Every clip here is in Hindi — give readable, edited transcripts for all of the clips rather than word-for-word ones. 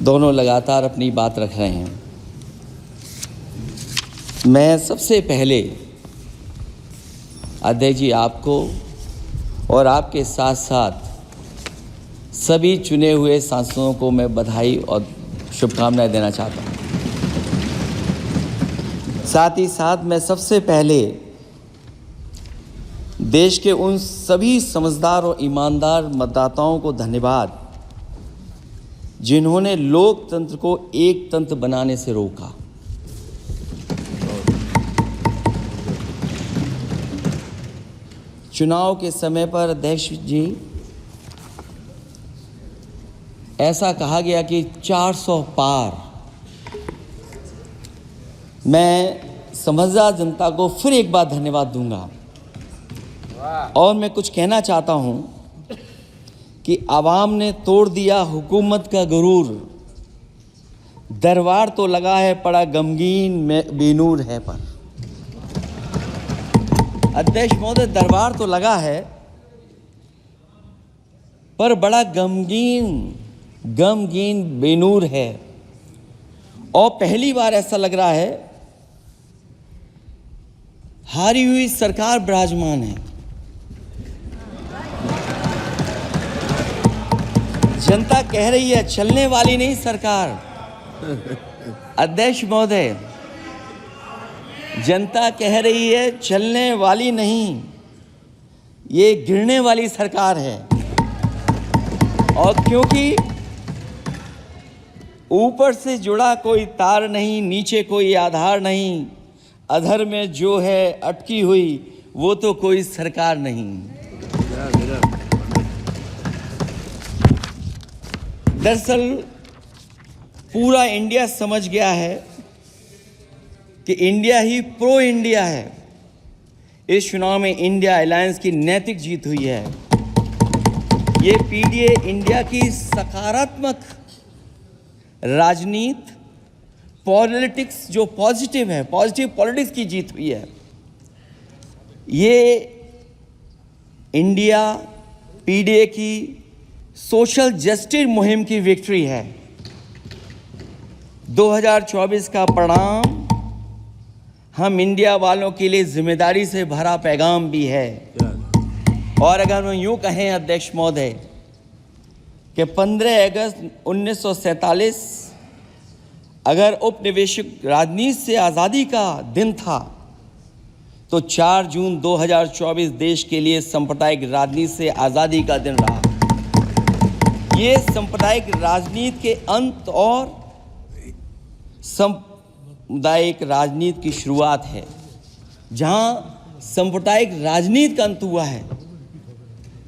दोनों लगातार अपनी बात रख रहे हैं। मैं सबसे पहले अध्यक्ष जी आपको और आपके साथ साथ सभी चुने हुए सांसदों को मैं बधाई और शुभकामनाएं देना चाहता हूं। साथ ही साथ मैं सबसे पहले देश के उन सभी समझदार और ईमानदार मतदाताओं को धन्यवाद जिन्होंने लोकतंत्र को एक तंत्र बनाने से रोका। चुनाव के समय पर अध्यक्ष जी ऐसा कहा गया कि 400 पार। मैं समझदार जनता को फिर एक बार धन्यवाद दूंगा और मैं कुछ कहना चाहता हूं कि आवाम ने तोड़ दिया हुकूमत का गुरूर। दरबार तो लगा है पड़ा गमगीन में बेनूर है पर। अध्यक्ष महोदय, दरबार तो लगा है पर बड़ा गमगीन बेनूर है। और पहली बार ऐसा लग रहा है हारी हुई सरकार विराजमान है। जनता कह रही है चलने वाली नहीं सरकार। अध्यक्ष महोदय, जनता कह रही है चलने वाली नहीं, ये गिरने वाली सरकार है। और क्योंकि ऊपर से जुड़ा कोई तार नहीं, नीचे कोई आधार नहीं, अधर में जो है अटकी हुई वो तो कोई सरकार नहीं। दरअसल पूरा इंडिया समझ गया है कि इंडिया ही प्रो इंडिया है। इस चुनाव में इंडिया अलायंस की नैतिक जीत हुई है। ये पीडीए इंडिया की सकारात्मक राजनीति, पॉलिटिक्स जो पॉजिटिव है, पॉजिटिव पॉलिटिक्स की जीत हुई है। ये इंडिया पीडीए की सोशल जस्टिस मुहिम की विक्ट्री है। 2024 का परिणाम हम इंडिया वालों के लिए जिम्मेदारी से भरा पैगाम भी है। और अगर हम यूं कहें अध्यक्ष महोदय कि 15 अगस्त 1947 अगर उपनिवेशिक राजनीति से आज़ादी का दिन था तो 4 जून 2024 देश के लिए सांप्रदायिक राजनीति से आज़ादी का दिन रहा। ये सांप्रदायिक राजनीति के अंत और सामुदायिक राजनीति की शुरुआत है। जहां सांप्रदायिक राजनीति का अंत हुआ है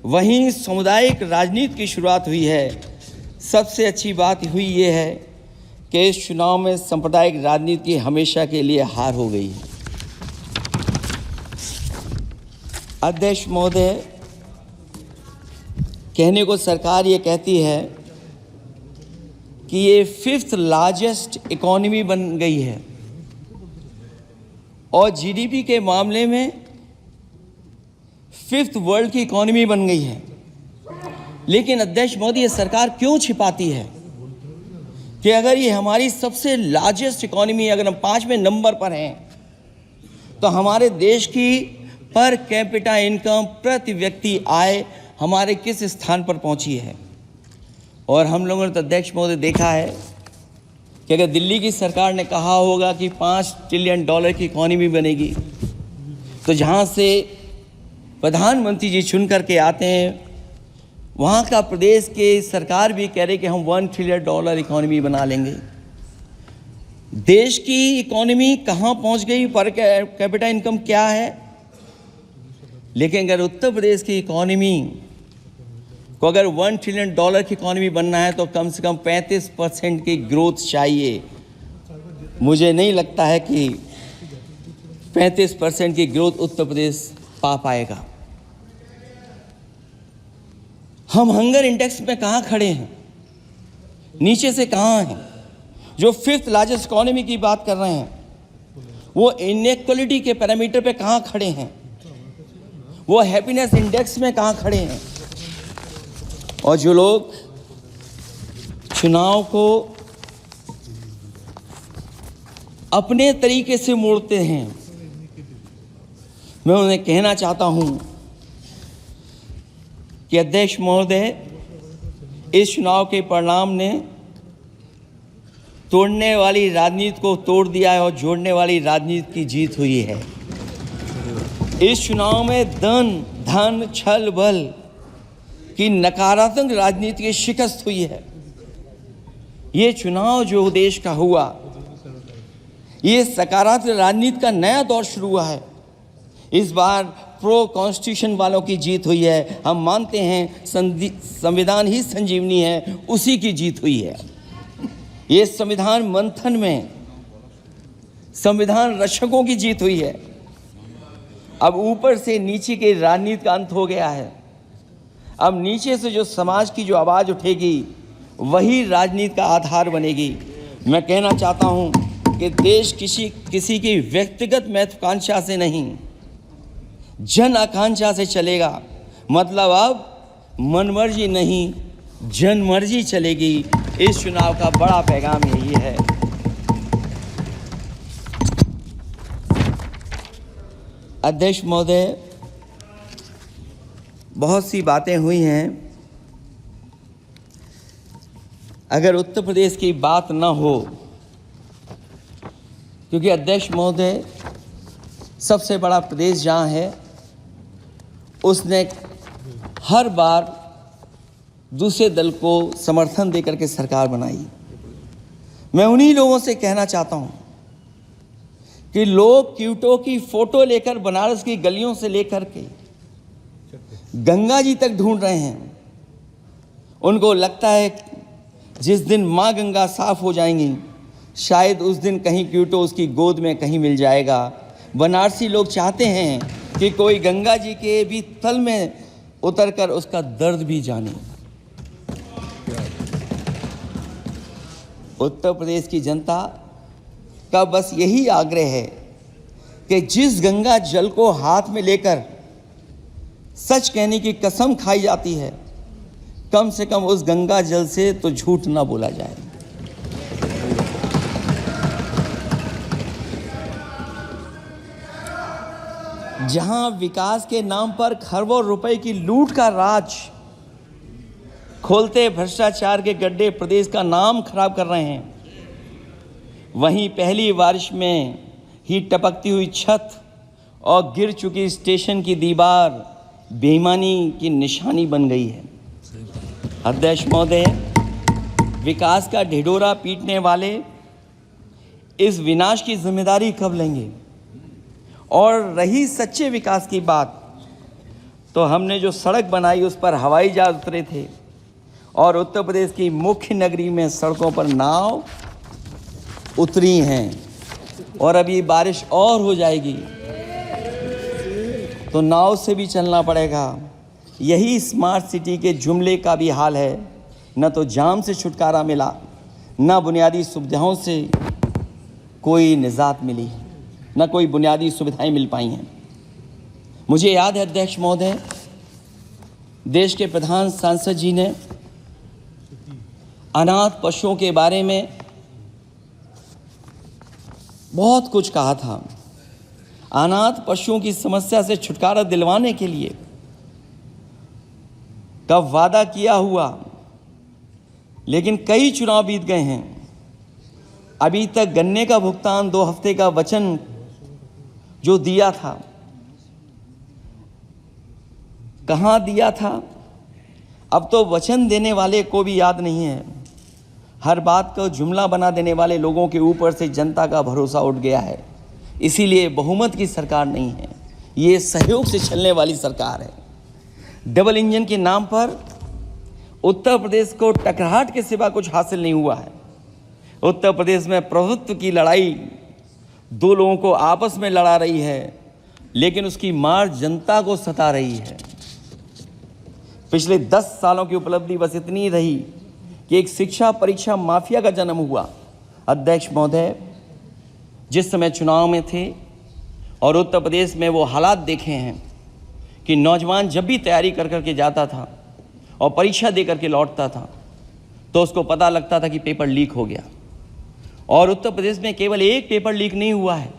वहीं सामुदायिक राजनीति की शुरुआत हुई है। सबसे अच्छी बात हुई ये है कि इस चुनाव में सांप्रदायिक राजनीति की हमेशा के लिए हार हो गई है। अध्यक्ष महोदय, कहने को सरकार ये कहती है कि ये 5th लार्जेस्ट इकोनॉमी बन गई है और जीडीपी के मामले में 5th वर्ल्ड की इकोनॉमी बन गई है। लेकिन अध्यक्ष मोदी, ये सरकार क्यों छिपाती है कि अगर ये हमारी सबसे लार्जेस्ट इकोनॉमी, अगर हम 5वें नंबर पर हैं तो हमारे देश की पर कैपिटा इनकम, प्रति व्यक्ति आय हमारे किस स्थान पर पहुंची है। और हम लोगों ने तो अध्यक्ष महोदय देखा है कि अगर दिल्ली की सरकार ने कहा होगा कि $5 ट्रिलियन की इकोनॉमी बनेगी, तो जहां से प्रधानमंत्री जी चुन करके आते हैं वहाँ का प्रदेश के सरकार भी कह रहे कि हम $1 ट्रिलियन इकोनॉमी बना लेंगे। देश की इकोनॉमी कहाँ पहुँच गई, पर कैपिटा इनकम क्या है। लेकिन अगर उत्तर प्रदेश की इकोनॉमी को अगर $1 ट्रिलियन की इकोनॉमी बनना है तो कम से कम 35% की ग्रोथ चाहिए। मुझे नहीं लगता है कि 35% की ग्रोथ उत्तर प्रदेश पा पाएगा। हम हंगर इंडेक्स में कहाँ खड़े हैं, नीचे से कहाँ हैं। जो 5th लार्जेस्ट इकोनॉमी की बात कर रहे हैं वो इनइक्वालिटी के पैरामीटर पे कहाँ खड़े हैं, वो हैप्पीनेस इंडेक्स में कहाँ खड़े हैं। और जो लोग चुनाव को अपने तरीके से मोड़ते हैं। मैं उन्हें कहना चाहता हूं कि अध्यक्ष महोदय, इस चुनाव के परिणाम ने तोड़ने वाली राजनीति को तोड़ दिया है और जोड़ने वाली राजनीति की जीत हुई है। इस चुनाव में धन छल बल की नकारात्मक राजनीति की शिकस्त हुई है। ये चुनाव जो देश का हुआ, ये सकारात्मक राजनीति का नया दौर शुरू हुआ है। इस बार प्रो कॉन्स्टिट्यूशन वालों की जीत हुई है। हम मानते हैं संविधान ही संजीवनी है, उसी की जीत हुई है। ये संविधान मंथन में संविधान रक्षकों की जीत हुई है। अब ऊपर से नीचे की राजनीति का अंत हो गया है। अब नीचे से जो समाज की जो आवाज़ उठेगी वही राजनीति का आधार बनेगी। मैं कहना चाहता हूं कि देश किसी की व्यक्तिगत महत्वाकांक्षा से नहीं, जन आकांक्षा से चलेगा। मतलब अब मनमर्जी नहीं, जनमर्जी चलेगी। इस चुनाव का बड़ा पैगाम यही है। अध्यक्ष महोदय, बहुत सी बातें हुई हैं। अगर उत्तर प्रदेश की बात न हो, क्योंकि अध्यक्ष महोदय सबसे बड़ा प्रदेश जहाँ है, उसने हर बार दूसरे दल को समर्थन देकर के सरकार बनाई। मैं उन्हीं लोगों से कहना चाहता हूँ कि लोग क्यूटो की फोटो लेकर बनारस की गलियों से लेकर के गंगा जी तक ढूंढ रहे हैं। उनको लगता है जिस दिन माँ गंगा साफ हो जाएंगी, शायद उस दिन कहीं क्यूटो उसकी गोद में कहीं मिल जाएगा। बनारसी लोग चाहते हैं कि कोई गंगा जी के भी तल में उतरकर उसका दर्द भी जाने। उत्तर प्रदेश की जनता का बस यही आग्रह है कि जिस गंगा जल को हाथ में लेकर सच कहने की कसम खाई जाती है, कम से कम उस गंगा जल से तो झूठ ना बोला जाए। जहां विकास के नाम पर खरबों रुपए की लूट का राज खोलते भ्रष्टाचार के गड्ढे प्रदेश का नाम खराब कर रहे हैं, वहीं पहली बारिश में ही टपकती हुई छत और गिर चुकी स्टेशन की दीवार बेईमानी की निशानी बन गई है। अध्यक्ष महोदय, विकास का ढिढोरा पीटने वाले इस विनाश की जिम्मेदारी कब लेंगे? और रही सच्चे विकास की बात, तो हमने जो सड़क बनाई उस पर हवाई जहाज उतरे थे और उत्तर प्रदेश की मुख्य नगरी में सड़कों पर नाव उतरी हैं। और अभी बारिश और हो जाएगी तो नाव से भी चलना पड़ेगा। यही स्मार्ट सिटी के जुमले का भी हाल है। न तो जाम से छुटकारा मिला, न बुनियादी सुविधाओं से कोई निजात मिली, न कोई बुनियादी सुविधाएं मिल पाई हैं। मुझे याद है अध्यक्ष महोदय, देश के प्रधान सांसद जी ने अनाथ पशुओं के बारे में बहुत कुछ कहा था। अनाथ पशुओं की समस्या से छुटकारा दिलवाने के लिए कब वादा किया हुआ, लेकिन कई चुनाव बीत गए हैं, अभी तक गन्ने का भुगतान 2 हफ्ते का वचन जो दिया था, कहाँ दिया था? अब तो वचन देने वाले को भी याद नहीं है। हर बात को जुमला बना देने वाले लोगों के ऊपर से जनता का भरोसा उठ गया है। इसीलिए बहुमत की सरकार नहीं है, ये सहयोग से चलने वाली सरकार है। डबल इंजन के नाम पर उत्तर प्रदेश को टकराहट के सिवा कुछ हासिल नहीं हुआ है। उत्तर प्रदेश में प्रभुत्व की लड़ाई 2 लोगों को आपस में लड़ा रही है, लेकिन उसकी मार जनता को सता रही है। पिछले 10 सालों की उपलब्धि बस इतनी रही कि एक शिक्षा परीक्षा माफिया का जन्म हुआ। अध्यक्ष महोदय, जिस समय चुनाव में थे और उत्तर प्रदेश में वो हालात देखे हैं कि नौजवान जब भी तैयारी कर करके जाता था और परीक्षा दे करके लौटता था तो उसको पता लगता था कि पेपर लीक हो गया। और उत्तर प्रदेश में केवल एक पेपर लीक नहीं हुआ है,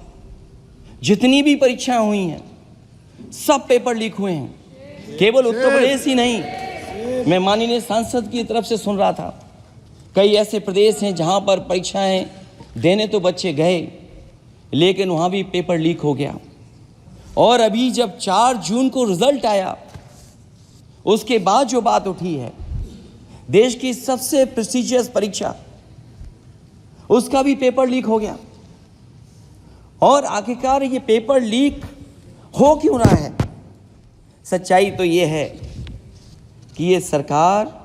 जितनी भी परीक्षाएं हुई हैं सब पेपर लीक हुए हैं। केवल उत्तर प्रदेश ही नहीं, मैं माननीय सांसद की तरफ से सुन रहा था, कई ऐसे प्रदेश हैं जहां पर परीक्षाएं देने तो बच्चे गए लेकिन वहां भी पेपर लीक हो गया। और अभी जब 4 जून को रिजल्ट आया, उसके बाद जो बात उठी है, देश की सबसे प्रेस्टिजियस परीक्षा, उसका भी पेपर लीक हो गया। और आखिरकार ये पेपर लीक हो क्यों रहा है? सच्चाई तो ये है कि ये सरकार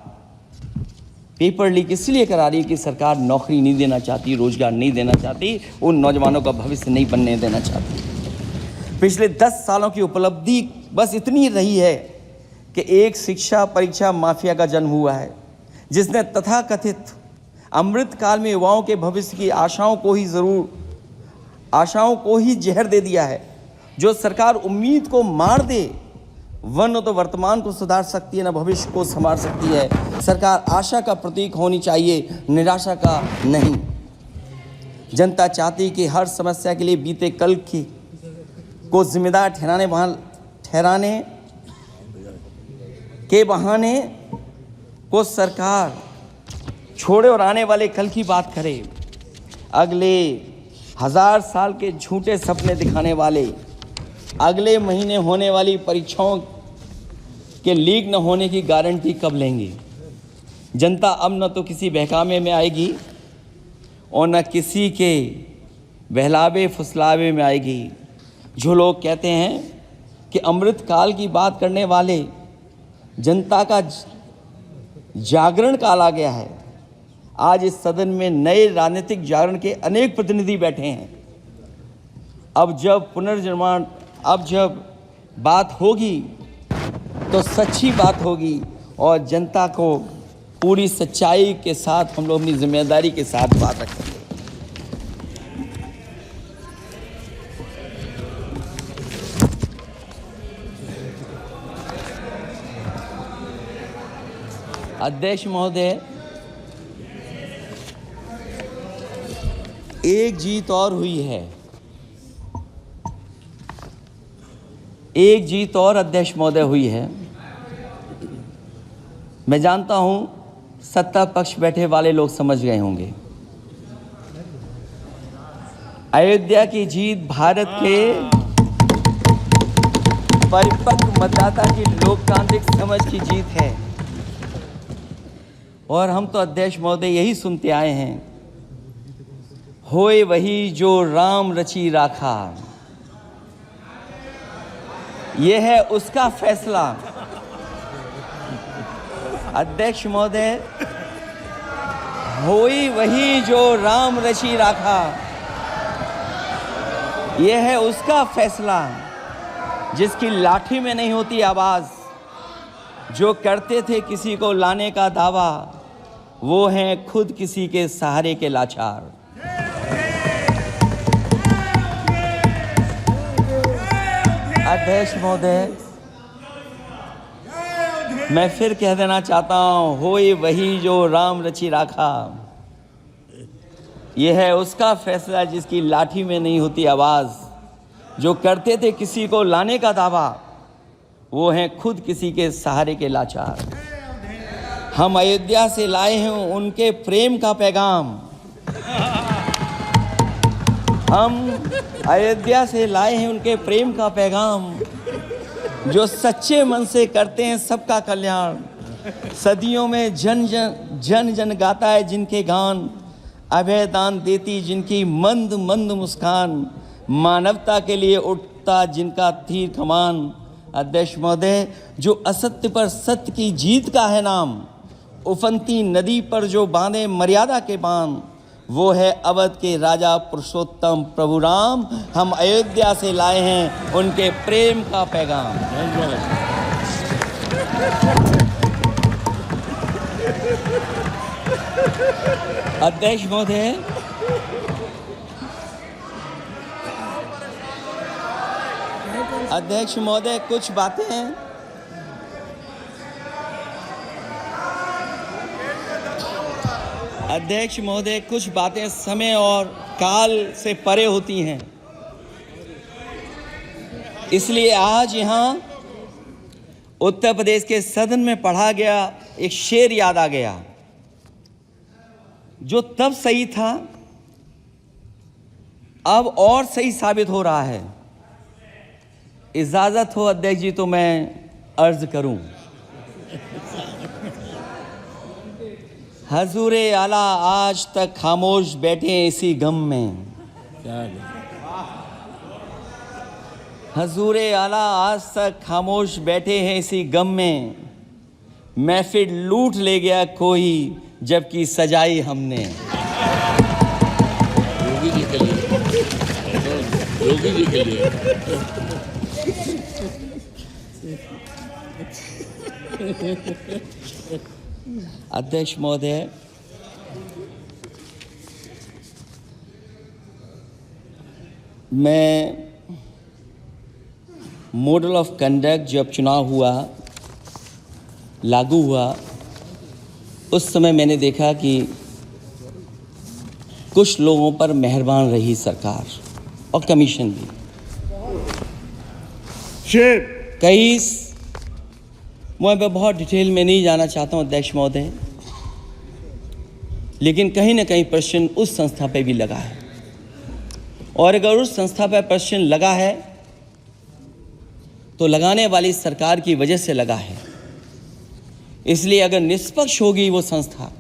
पेपर लीक इसलिए करा रही है कि सरकार नौकरी नहीं देना चाहती, रोजगार नहीं देना चाहती, उन नौजवानों का भविष्य नहीं बनने देना चाहती। पिछले 10 सालों की उपलब्धि बस इतनी रही है कि एक शिक्षा परीक्षा माफिया का जन्म हुआ है, जिसने तथाकथित अमृत काल में युवाओं के भविष्य की आशाओं को ही जहर दे दिया है। जो सरकार उम्मीद को मार दे, वह न तो वर्तमान को सुधार सकती है न भविष्य को संभाल सकती है। सरकार आशा का प्रतीक होनी चाहिए, निराशा का नहीं। जनता चाहती कि हर समस्या के लिए बीते कल को जिम्मेदार ठहराने के बहाने को सरकार छोड़े और आने वाले कल की बात करे। अगले 1000 साल के झूठे सपने दिखाने वाले अगले महीने होने वाली परीक्षाओं के लीक न होने की गारंटी कब लेंगे? जनता अब न तो किसी बहकावे में आएगी और न किसी के बहलावे फुसलावे में आएगी। जो लोग कहते हैं कि अमृत काल की बात करने वाले जनता का जागरण काल आ गया है, आज इस सदन में नए राजनीतिक जागरण के अनेक प्रतिनिधि बैठे हैं। अब जब बात होगी तो सच्ची बात होगी और जनता को पूरी सच्चाई के साथ हम लोग अपनी जिम्मेदारी के साथ बात रखेंगे। अध्यक्ष महोदय, एक जीत और हुई है, एक जीत और अध्यक्ष महोदय हुई है। मैं जानता हूं सत्ता पक्ष बैठे वाले लोग समझ गए होंगे। अयोध्या की जीत भारत के परिपक्व मतदाता की लोकतांत्रिक समझ की जीत है। और हम तो अध्यक्ष महोदय यही सुनते आए हैं, होए वही जो राम रची राखा, ये है उसका फैसला। अध्यक्ष महोदय, होई वही जो राम रची राखा, ये है उसका फैसला, जिसकी लाठी में नहीं होती आवाज। जो करते थे किसी को लाने का दावा, वो हैं खुद किसी के सहारे के लाचार। अध्यक्ष महोदय, मैं फिर कह देना चाहता हूं, होए वही जो राम रची राखा, यह है उसका फैसला जिसकी लाठी में नहीं होती आवाज। जो करते थे किसी को लाने का दावा, वो हैं खुद किसी के सहारे के लाचार। हम अयोध्या से लाए हैं उनके प्रेम का पैगाम, हम अयोध्या से लाए हैं उनके प्रेम का पैगाम। जो सच्चे मन से करते हैं सबका कल्याण, सदियों में जन जन गाता है जिनके गान, अभय दान देती जिनकी मंद मंद मुस्कान, मानवता के लिए उठता जिनका तीर कमान। अध्यक्ष महोदय, जो असत्य पर सत्य की जीत का है नाम, उफनती नदी पर जो बांधे मर्यादा के बांध, वो है अवध के राजा पुरुषोत्तम प्रभु राम। हम अयोध्या से लाए हैं उनके प्रेम का पैगाम। अध्यक्ष महोदय, अध्यक्ष महोदय, कुछ बातें अध्यक्ष महोदय, कुछ बातें समय और काल से परे होती हैं, इसलिए आज यहाँ उत्तर प्रदेश के सदन में पढ़ा गया एक शेर याद आ गया, जो तब सही था अब और सही साबित हो रहा है। इजाजत हो अध्यक्ष जी तो मैं अर्ज करूं। हजूरे आला आज तक खामोश बैठे हैं इसी गम में, हजूरे आला आज तक खामोश बैठे हैं इसी गम में, महफिल लूट ले गया कोई जबकि सजाई हमने। योगी जी के लिए, योगी जी के लिए। अध्यक्ष महोदय, मैं मॉडल ऑफ कंडक्ट जब चुनाव हुआ, लागू हुआ, उस समय मैंने देखा कि कुछ लोगों पर मेहरबान रही सरकार और कमीशन भी। कई मैं बहुत डिटेल में नहीं जाना चाहता हूं अध्यक्ष महोदय, लेकिन कहीं ना कहीं प्रश्न उस संस्था पे भी लगा है, और अगर उस संस्था पर प्रश्न लगा है तो लगाने वाली सरकार की वजह से लगा है। इसलिए अगर निष्पक्ष होगी वो संस्था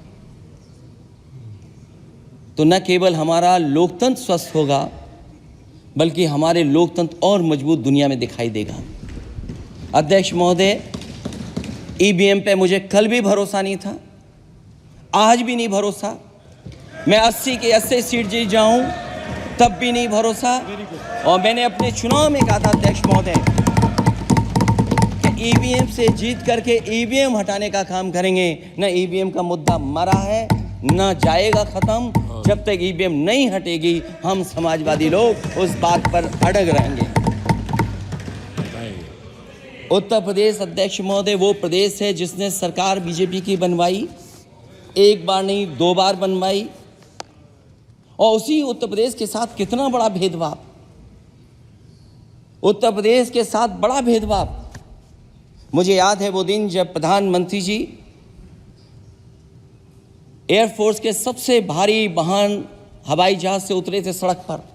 तो न केवल हमारा लोकतंत्र स्वस्थ होगा, बल्कि हमारे लोकतंत्र और मजबूत दुनिया में दिखाई देगा। अध्यक्ष महोदय, ईवीएम पे मुझे कल भी भरोसा नहीं था, आज भी नहीं भरोसा। मैं 80 के 80 सीट जीत जाऊं तब भी नहीं भरोसा। और मैंने अपने चुनाव में कहा था अध्यक्ष महोदय कि ईवीएम से जीत करके ईवीएम हटाने का काम करेंगे। न ईवीएम का मुद्दा मरा है, न जाएगा खत्म। जब तक ईवीएम नहीं हटेगी हम समाजवादी लोग उस बात पर अड़ग रहेंगे। उत्तर प्रदेश अध्यक्ष महोदय वो प्रदेश है जिसने सरकार बीजेपी की बनवाई, एक बार नहीं 2 बार बनवाई, और उसी उत्तर प्रदेश के साथ कितना बड़ा भेदभाव, उत्तर प्रदेश के साथ बड़ा भेदभाव। मुझे याद है वो दिन जब प्रधानमंत्री जी एयरफोर्स के सबसे भारी वाहन हवाई जहाज से उतरे थे सड़क पर।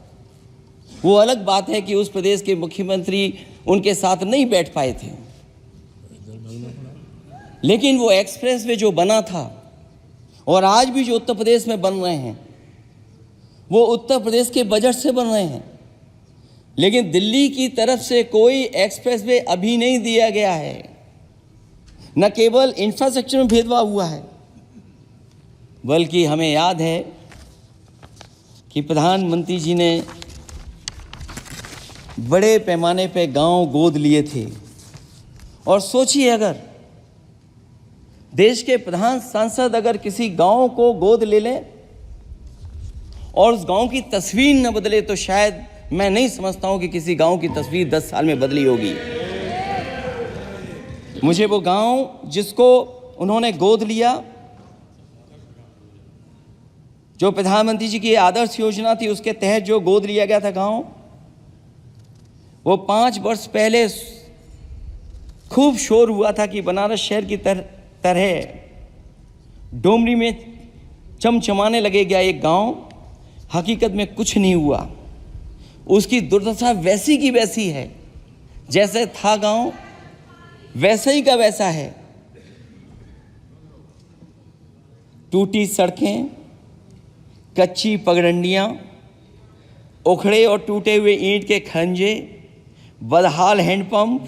वो अलग बात है कि उस प्रदेश के मुख्यमंत्री उनके साथ नहीं बैठ पाए थे, लेकिन वो एक्सप्रेसवे जो बना था और आज भी जो उत्तर प्रदेश में बन रहे हैं वो उत्तर प्रदेश के बजट से बन रहे हैं। लेकिन दिल्ली की तरफ से कोई एक्सप्रेसवे अभी नहीं दिया गया है। न केवल इंफ्रास्ट्रक्चर में भेदभाव हुआ है, बल्कि हमें याद है कि प्रधानमंत्री जी ने बड़े पैमाने पे गांव गोद लिए थे। और सोचिए, अगर देश के प्रधान सांसद अगर किसी गांव को गोद ले लें और उस गांव की तस्वीर न बदले तो शायद मैं नहीं समझता हूं कि किसी गांव की तस्वीर 10 साल में बदली होगी। मुझे वो गांव जिसको उन्होंने गोद लिया, जो प्रधानमंत्री जी की आदर्श योजना थी उसके तहत जो गोद लिया गया था गांव, वो 5 वर्ष पहले खूब शोर हुआ था कि बनारस शहर की तरह डोमरी में चमचमाने लगेगा एक गांव। हकीकत में कुछ नहीं हुआ। उसकी दुर्दशा वैसी की वैसी है, जैसे था गांव वैसे ही का वैसा है। टूटी सड़कें, कच्ची पगडंडियां, उखड़े और टूटे हुए ईंट के खंजे, बदहाल हैंडपंप,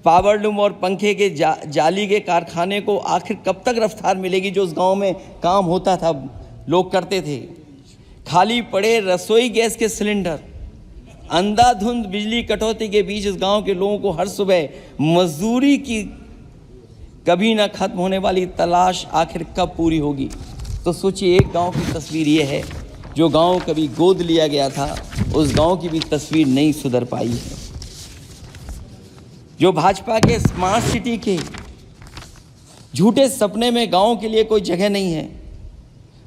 पावरलूम और पंखे के जाली के कारखाने को आखिर कब तक रफ्तार मिलेगी जो उस गांव में काम होता था, लोग करते थे। खाली पड़े रसोई गैस के सिलेंडर, अंधाधुंध बिजली कटौती के बीच इस गांव के लोगों को हर सुबह मजदूरी की कभी ना खत्म होने वाली तलाश आखिर कब पूरी होगी। तो सोचिए, एक गांव की तस्वीर ये है। जो गांव कभी गोद लिया गया था उस गांव की भी तस्वीर नहीं सुधर पाई है। जो भाजपा के स्मार्ट सिटी के झूठे सपने में गांव के लिए कोई जगह नहीं है।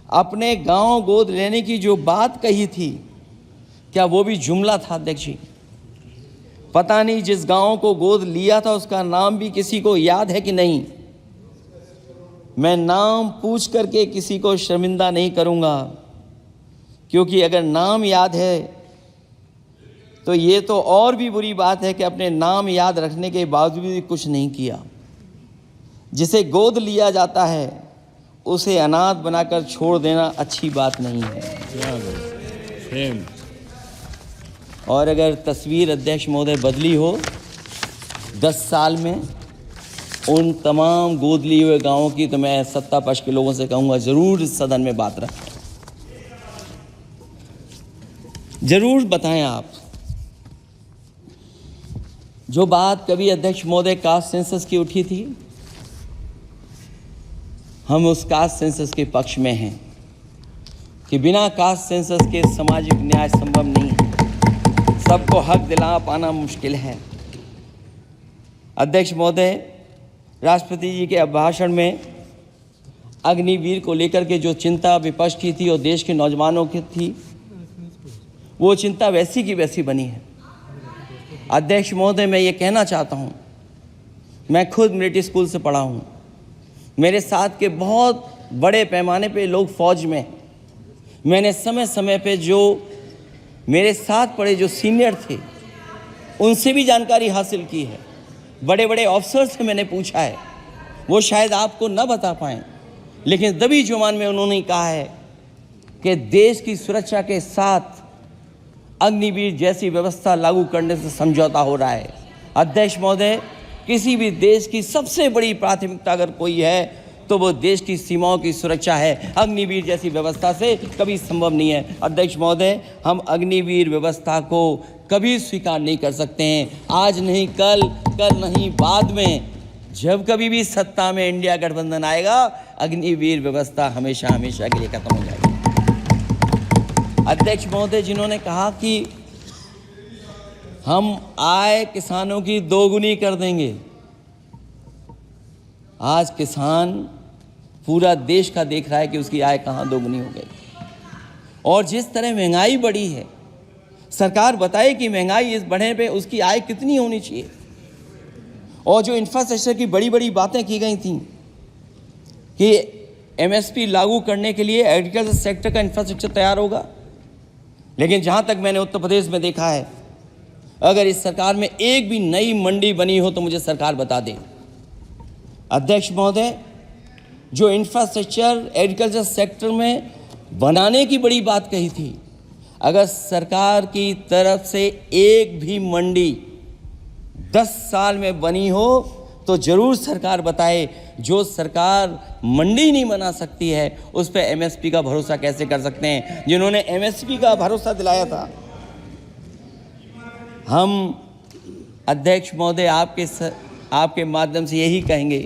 अपने गांव गोद लेने की जो बात कही थी, क्या वो भी जुमला था अध्यक्ष जी? पता नहीं जिस गांव को गोद लिया था उसका नाम भी किसी को याद है कि नहीं। मैं नाम पूछ करके किसी को शर्मिंदा नहीं करूंगा, क्योंकि अगर नाम याद है तो ये तो और भी बुरी बात है कि अपने नाम याद रखने के बावजूद भी कुछ नहीं किया। जिसे गोद लिया जाता है उसे अनाथ बनाकर छोड़ देना अच्छी बात नहीं है। सेम। और अगर तस्वीर अध्यक्ष महोदय बदली हो 10 साल में उन तमाम गोद लिए हुए गांवों की, तो मैं सत्ता पक्ष के लोगों से कहूंगा जरूर इस सदन में बात रखें, जरूर बताएं आप। जो बात कभी अध्यक्ष महोदय कास्ट सेंसस की उठी थी, हम उस कास्ट सेंसस के पक्ष में हैं कि बिना कास्ट सेंसस के सामाजिक न्याय संभव नहीं है, सबको हक दिला पाना मुश्किल है। अध्यक्ष महोदय, राष्ट्रपति जी के अभिभाषण में अग्निवीर को लेकर के जो चिंता विपक्ष की थी और देश के नौजवानों की थी, वो चिंता वैसी की वैसी बनी है। अध्यक्ष महोदय, मैं ये कहना चाहता हूँ, मैं खुद मिलिट्री स्कूल से पढ़ा हूँ, मेरे साथ के बहुत बड़े पैमाने पे लोग फौज में, मैंने समय समय पे जो मेरे साथ पढ़े जो सीनियर थे उनसे भी जानकारी हासिल की है, बड़े बड़े ऑफिसर से मैंने पूछा है, वो शायद आपको न बता पाएँ, लेकिन दबी जुबान में उन्होंने कहा है कि देश की सुरक्षा के साथ अग्निवीर जैसी व्यवस्था लागू करने से समझौता हो रहा है। अध्यक्ष महोदय, किसी भी देश की सबसे बड़ी प्राथमिकता अगर कोई है तो वो देश की सीमाओं की सुरक्षा है। अग्निवीर जैसी व्यवस्था से कभी संभव नहीं है। अध्यक्ष महोदय, हम अग्निवीर व्यवस्था को कभी स्वीकार नहीं कर सकते हैं। आज नहीं कल, कल नहीं बाद में, जब कभी भी सत्ता में इंडिया गठबंधन आएगा, अग्निवीर व्यवस्था हमेशा हमेशा के लिए खत्म हो जाएगी। अध्यक्ष महोदय, जिन्होंने कहा कि हम आय किसानों की दोगुनी कर देंगे, आज किसान पूरा देश का देख रहा है कि उसकी आय कहाँ दोगुनी हो गई। और जिस तरह महंगाई बढ़ी है, सरकार बताए कि महंगाई इस बढ़ने पे उसकी आय कितनी होनी चाहिए। और जो इंफ्रास्ट्रक्चर की बड़ी बड़ी बातें की गई थी कि एमएसपी लागू करने के लिए एग्रीकल्चर सेक्टर का इंफ्रास्ट्रक्चर तैयार होगा, लेकिन जहाँ तक मैंने उत्तर प्रदेश में देखा है, अगर इस सरकार में एक भी नई मंडी बनी हो तो मुझे सरकार बता दे। अध्यक्ष महोदय, जो इंफ्रास्ट्रक्चर एग्रीकल्चर सेक्टर में बनाने की बड़ी बात कही थी, अगर सरकार की तरफ से एक भी मंडी 10 साल में बनी हो तो ज़रूर सरकार बताए। जो सरकार मंडी नहीं बना सकती है उस पर एमएसपी का भरोसा कैसे कर सकते हैं? जिन्होंने एमएसपी का भरोसा दिलाया था। हम अध्यक्ष महोदय आपके माध्यम से यही कहेंगे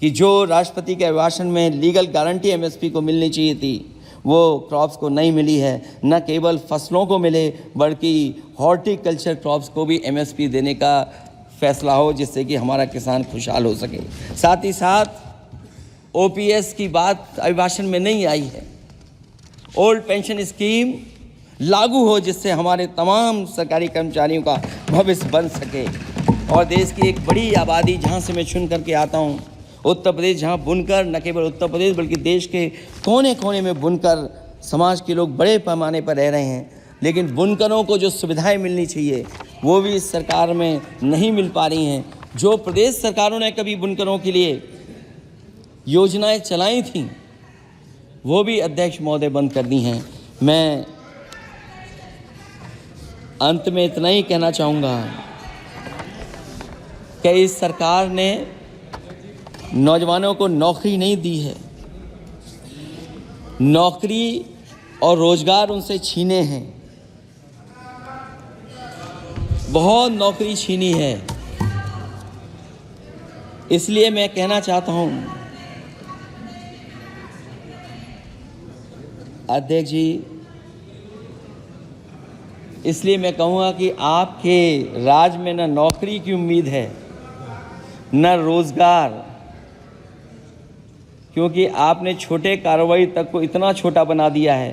कि जो राष्ट्रपति के अभिभाषण में लीगल गारंटी एमएसपी को मिलनी चाहिए थी, वो क्रॉप्स को नहीं मिली है। न केवल फसलों को मिले बल्कि हॉर्टिकल्चर क्रॉप्स को भी एमएसपी देने का फैसला हो, जिससे कि हमारा किसान खुशहाल हो सके। साथ ही साथ ओपीएस की बात अभिभाषण में नहीं आई है। ओल्ड पेंशन स्कीम लागू हो, जिससे हमारे तमाम सरकारी कर्मचारियों का भविष्य बन सके। और देश की एक बड़ी आबादी, जहाँ से मैं चुन करके आता हूँ, उत्तर प्रदेश, जहाँ बुनकर, न केवल उत्तर प्रदेश बल्कि देश के कोने कोने में बुनकर समाज के लोग बड़े पैमाने पर रह रहे हैं, लेकिन बुनकरों को जो सुविधाएं मिलनी चाहिए वो भी इस सरकार में नहीं मिल पा रही हैं। जो प्रदेश सरकारों ने कभी बुनकरों के लिए योजनाएं चलाई थीं, वो भी अध्यक्ष महोदय बंद कर दी हैं। मैं अंत में इतना ही कहना चाहूँगा कि इस सरकार ने नौजवानों को नौकरी नहीं दी है, नौकरी और रोजगार उनसे छीने हैं, बहुत नौकरी छीनी है। इसलिए मैं कहना चाहता हूं अध्यक्ष जी, इसलिए मैं कहूँगा कि आपके राज में न नौकरी की उम्मीद है, न रोजगार क्योंकि आपने छोटे कारोबारी तक को इतना छोटा बना दिया है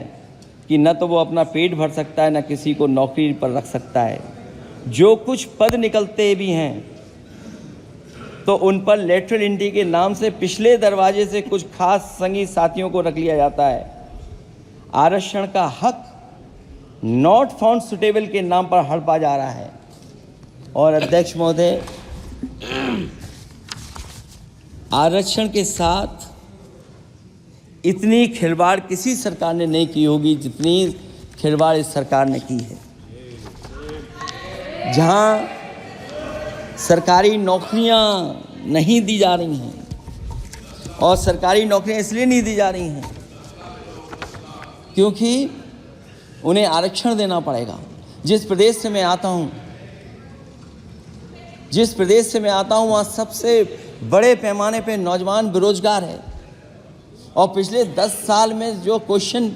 कि न तो वो अपना पेट भर सकता है, न किसी को नौकरी पर रख सकता है। जो कुछ पद निकलते भी हैं तो उन पर लेटरल एंट्री के नाम से पिछले दरवाजे से कुछ खास संगी साथियों को रख लिया जाता है। आरक्षण का हक नॉट फाउंड सुटेबल के नाम पर हड़पा जा रहा है। और अध्यक्ष महोदय, आरक्षण के साथ इतनी खिलवाड़ किसी सरकार ने नहीं की होगी जितनी खिलवाड़ इस सरकार ने की है। जहां सरकारी नौकरियां नहीं दी जा रही हैं, और सरकारी नौकरियां इसलिए नहीं दी जा रही हैं क्योंकि उन्हें आरक्षण देना पड़ेगा। जिस प्रदेश से मैं आता हूं वहाँ सबसे बड़े पैमाने पे नौजवान बेरोजगार है। और पिछले 10 साल में जो क्वेश्चन,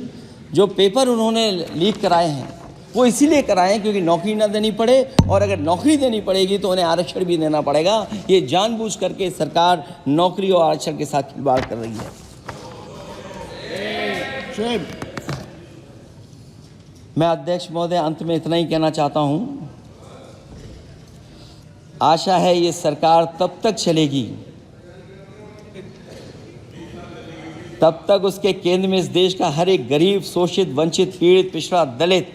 जो पेपर उन्होंने लीक कराए हैं, वो इसीलिए कराए हैं क्योंकि नौकरी ना देनी पड़े, और अगर नौकरी देनी पड़ेगी तो उन्हें आरक्षण भी देना पड़ेगा। ये जानबूझ करके सरकार नौकरी और आरक्षण के साथ खिलवाड़ कर रही है। मैं अध्यक्ष महोदय अंत में इतना ही कहना चाहता हूं, आशा है ये सरकार तब तक चलेगी तब तक उसके केंद्र में इस देश का हर एक गरीब, शोषित, वंचित, पीड़ित, पिछड़ा, दलित,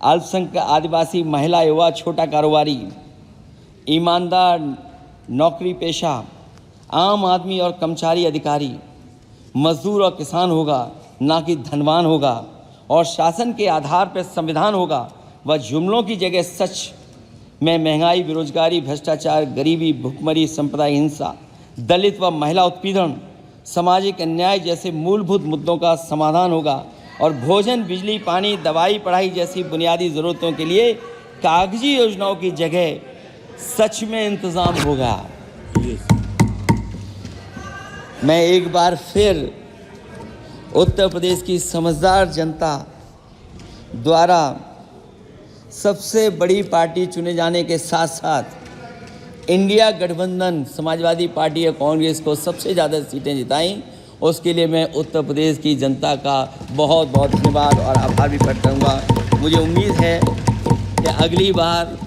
अल्पसंख्यक, आदिवासी, महिला, युवा, छोटा कारोबारी, ईमानदार, नौकरी पेशा, आम आदमी और कर्मचारी, अधिकारी, मजदूर और किसान होगा, ना कि धनवान होगा। और शासन के आधार पर संविधान होगा। वह जुमलों की जगह सच में महंगाई, बेरोजगारी, भ्रष्टाचार, गरीबी, भुखमरी, सांप्रदायिक हिंसा, दलित व महिला उत्पीड़न, सामाजिक अन्याय जैसे मूलभूत मुद्दों का समाधान होगा। और भोजन, बिजली, पानी, दवाई, पढ़ाई जैसी बुनियादी ज़रूरतों के लिए कागजी योजनाओं की जगह सच में इंतज़ाम होगा। मैं एक बार फिर उत्तर प्रदेश की समझदार जनता द्वारा सबसे बड़ी पार्टी चुने जाने के साथ साथ इंडिया गठबंधन समाजवादी पार्टी और कांग्रेस को सबसे ज़्यादा सीटें जिताई, उसके लिए मैं उत्तर प्रदेश की जनता का बहुत बहुत धन्यवाद और आभार भी प्रकट करूँगा। मुझे उम्मीद है कि अगली बार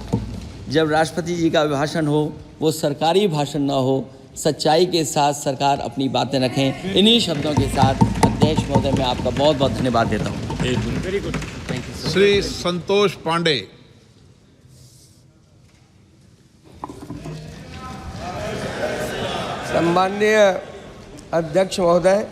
जब राष्ट्रपति जी का भाषण हो वो सरकारी भाषण ना हो, सच्चाई के साथ सरकार अपनी बातें रखें। इन्हीं शब्दों के साथ अध्यक्ष महोदय मैं आपका बहुत बहुत धन्यवाद देता हूँ। Very good. Thank you. Shri Santosh Pandey. सम्माननीय अध्यक्ष महोदय,